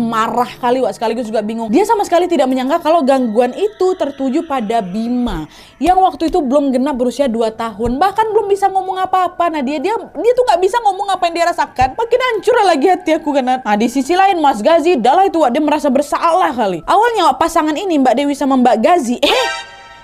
marah kali Wak, sekaligus juga bingung. Dia sama sekali tidak menyangka kalau gangguan itu tertuju pada Bima yang waktu itu belum genap berusia 2 tahun, bahkan belum bisa ngomong apa-apa. Nah dia tuh nggak bisa ngomong apa yang dia rasakan. Makin hancur lagi hati aku kan. Nah di sisi lain Mas Gazi, dah lah itu Wak, dia merasa bersalah kali. Awalnya Wak, pasangan ini Mbak Dewi sama Mbak Gazi,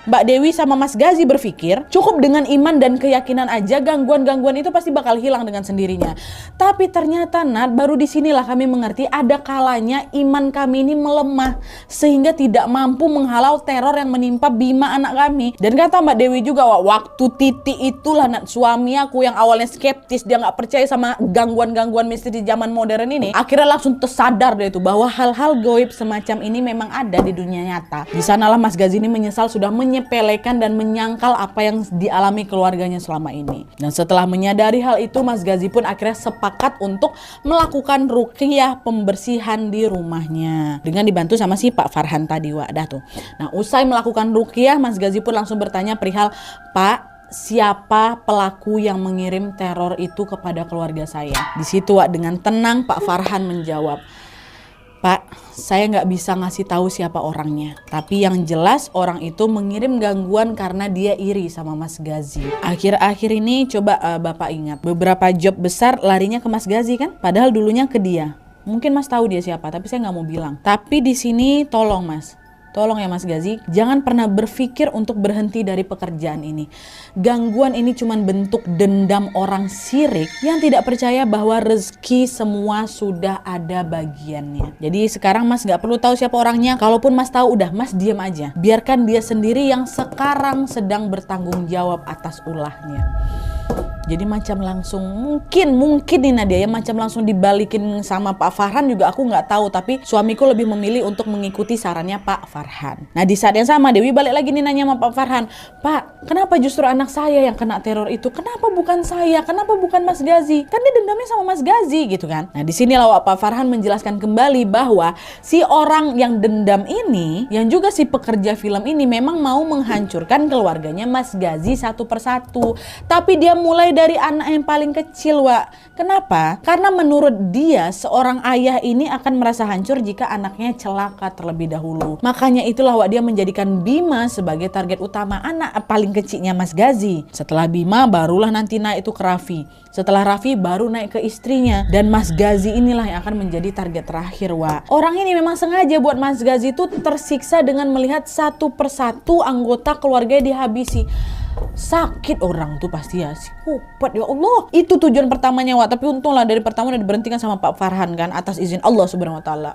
Mbak Dewi sama Mas Gazi berpikir cukup dengan iman dan keyakinan aja gangguan-gangguan itu pasti bakal hilang dengan sendirinya. Tapi ternyata Nat, baru disinilah kami mengerti ada kalanya iman kami ini melemah sehingga tidak mampu menghalau teror yang menimpa Bima anak kami. Dan kata Mbak Dewi juga, waktu titik itulah Nat, suami aku yang awalnya skeptis, dia nggak percaya sama gangguan-gangguan misteri zaman modern ini, akhirnya langsung tersadar deh itu bahwa hal-hal goib semacam ini memang ada di dunia nyata. Di sanalah Mas Gazi ini menyesal sudah menyepelekan dan menyangkal apa yang dialami keluarganya selama ini. Dan setelah menyadari hal itu, Mas Gazi pun akhirnya sepakat untuk melakukan ruqyah pembersihan di rumahnya dengan dibantu sama si Pak Farhan tadi Wak, dah tuh. Nah usai melakukan ruqyah, Mas Gazi pun langsung bertanya perihal, Pak, siapa pelaku yang mengirim teror itu kepada keluarga saya? Di situ Wak, dengan tenang Pak Farhan menjawab, Pak, saya nggak bisa ngasih tahu siapa orangnya. Tapi yang jelas orang itu mengirim gangguan karena dia iri sama Mas Gazi. Akhir-akhir ini coba Bapak ingat, beberapa job besar larinya ke Mas Gazi kan? Padahal dulunya ke dia. Mungkin Mas tahu dia siapa, tapi saya nggak mau bilang. Tapi di sini tolong Mas. Tolong ya Mas Gazi, jangan pernah berpikir untuk berhenti dari pekerjaan ini. Gangguan ini cuma bentuk dendam orang sirik yang tidak percaya bahwa rezeki semua sudah ada bagiannya. Jadi sekarang Mas gak perlu tahu siapa orangnya. Kalaupun Mas tahu, udah Mas diam aja. Biarkan dia sendiri yang sekarang sedang bertanggung jawab atas ulahnya. Jadi macam langsung mungkin nih Nadia ya, macam langsung dibalikin sama Pak Farhan juga aku nggak tahu, tapi suamiku lebih memilih untuk mengikuti sarannya Pak Farhan. Nah di saat yang sama Dewi balik lagi nih nanya sama Pak Farhan, Pak, kenapa justru anak saya yang kena teror itu? Kenapa bukan saya? Kenapa bukan Mas Gazi? Kan dia dendamnya sama Mas Gazi gitu kan? Nah di sini lah Pak Farhan menjelaskan kembali bahwa si orang yang dendam ini, yang juga si pekerja film ini memang mau menghancurkan keluarganya Mas Gazi satu persatu. Tapi dia mulai dari anak yang paling kecil Wak. Kenapa? Karena menurut dia seorang ayah ini akan merasa hancur jika anaknya celaka terlebih dahulu. Makanya itulah Wak, dia menjadikan Bima sebagai target utama anak paling kecilnya Mas Gazi. Setelah Bima barulah nanti naik itu ke Raffi. Setelah Raffi baru naik ke istrinya. Dan Mas Gazi inilah yang akan menjadi target terakhir Wak. Orang ini memang sengaja buat Mas Gazi itu tersiksa dengan melihat satu persatu anggota keluarganya dihabisi. Sakit orang tuh pasti ya, psikopat ya Allah. Itu tujuan pertamanya Wak, tapi untunglah dari pertama udah diberhentikan sama Pak Farhan kan atas izin Allah Subhanahu wa taala.